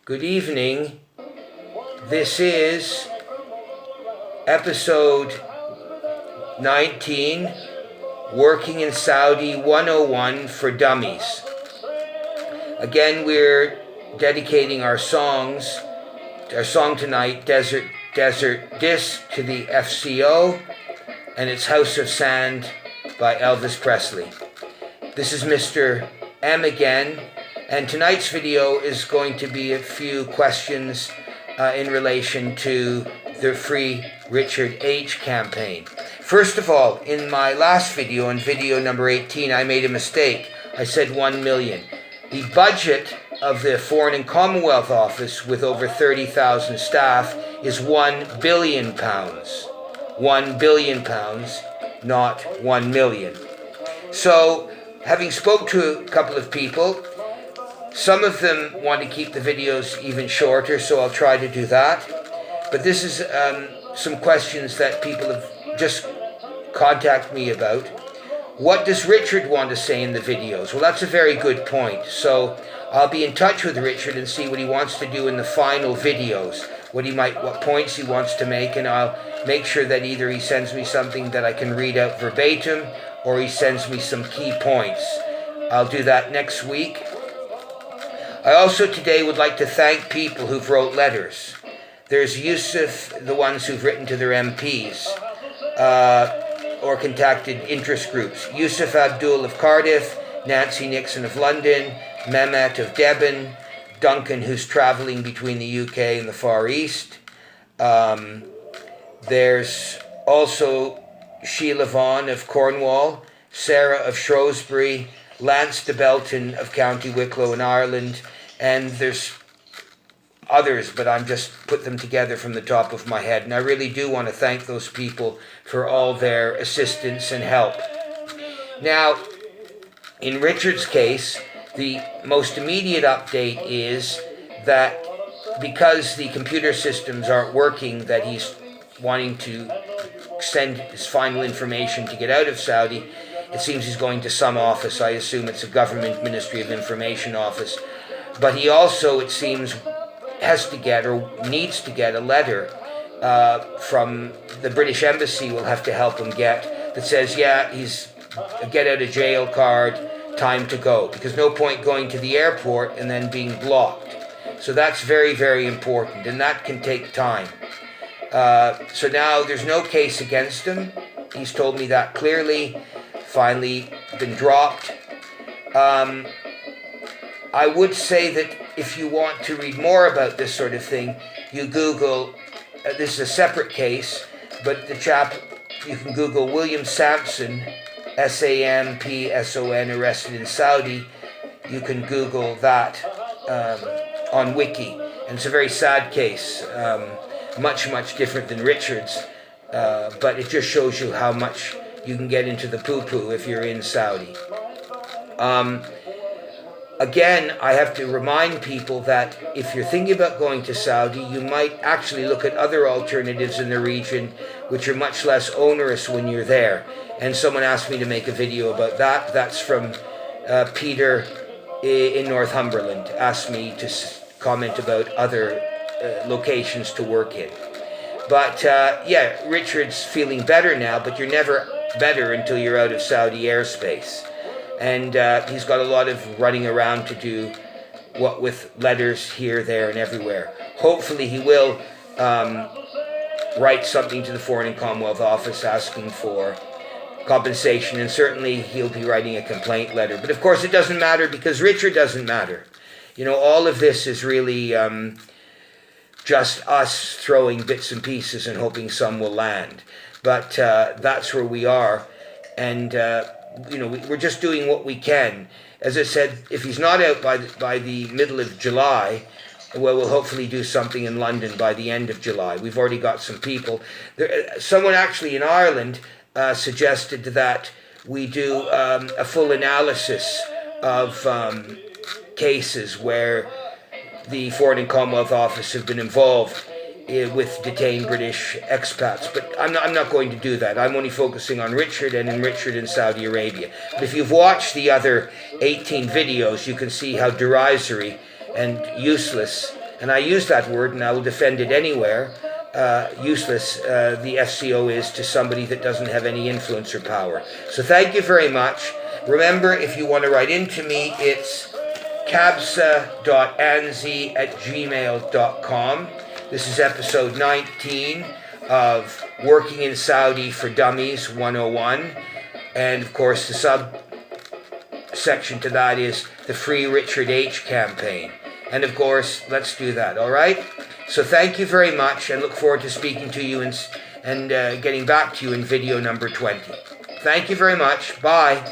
Good evening. This is episode 19, Working in Saudi 101 for Dummies. Again, we're dedicating our song tonight, Desert Disc, to the FCO, and it's House of Sand by Elvis Presley. This is Mr. M again, and tonight's video is going to be a few questions in relation to the Free Richard H campaign. First of all, in my last video, in video number 18, I made a mistake. I said 1 million. The budget of the Foreign and Commonwealth Office, with over 30,000 staff, is £1 billion. £1 billion, not 1 million. So, having spoke to a couple of people, some of them want to keep the videos even shorter, so I'll try to do that. But this is some questions that people have just contacted me about. What does Richard want to say in the videos? Well, that's a very good point. So I'll be in touch with Richard and see what he wants to do in the final videos, what points he wants to make, and I'll make sure that either he sends me something that I can read out verbatim, or he sends me some key points. I'll do that next week. I also today would like to thank people who've wrote letters. There's Yusuf, the ones who've written to their MPs or contacted interest groups. Yusuf Abdul of Cardiff, Nancy Nixon of London, Mehmet of Devon, Duncan, who's traveling between the UK and the Far East. There's also Sheila Vaughan of Cornwall, Sarah of Shrewsbury, Lance de Belton of County Wicklow in Ireland, and there's others, but I'm just put them together from the top of my head. And I really do want to thank those people for all their assistance and help. Now, in Richard's case, the most immediate update is that because the computer systems aren't working, that he's wanting to send his final information to get out of Saudi. It seems he's going to some office. I assume it's a government Ministry of Information office. But he also, it seems, has to get or needs to get a letter from the British Embassy. Will have to help him get that says, yeah, he's a get out of jail card, time to go. Because no point going to the airport and then being blocked. So that's very, very important, and that can take time. So now there's no case against him. He's told me that clearly. Finally been dropped. I would say that if you want to read more about this sort of thing, you Google, this is a separate case, but the chap, you can Google William Sampson, Sampson, arrested in Saudi. You can Google that on Wiki. And it's a very sad case, much, much different than Richard's, but it just shows you how much you can get into the poo-poo if you're in Saudi. Again, I have to remind people that if you're thinking about going to Saudi, you might actually look at other alternatives in the region which are much less onerous when you're there. And someone asked me to make a video about that. That's from Peter in Northumberland, asked me to comment about other locations to work in. But yeah, Richard's feeling better now, but you're never better until you're out of Saudi airspace. And he's got a lot of running around to do, what with letters here, there, and everywhere. Hopefully he will write something to the Foreign and Commonwealth Office asking for compensation, and certainly he'll be writing a complaint letter. But of course it doesn't matter, because Richard doesn't matter. You know, all of this is really just us throwing bits and pieces and hoping some will land. But that's where we are, and you know, we're just doing what we can. As I said, if he's not out by the middle of July, well, we'll hopefully do something in London by the end of July. We've already got some people. Someone actually in Ireland suggested that we do a full analysis of cases where the Foreign and Commonwealth Office have been involved with detained British expats. But I'm not going to do that. I'm only focusing on Richard and Richard in Saudi Arabia. But if you've watched the other 18 videos, you can see how derisory and useless and I use that word and I will defend it anywhere, useless the SCO is to somebody that doesn't have any influence or power. So thank you very much. Remember, if you want to write into me, it's kabsa.anzi@gmail.com. This is episode 19 of Working in Saudi for Dummies 101. And of course, the subsection to that is the Free Richard H campaign. And of course, let's do that, all right? So thank you very much, and look forward to speaking to you and getting back to you in video number 20. Thank you very much. Bye.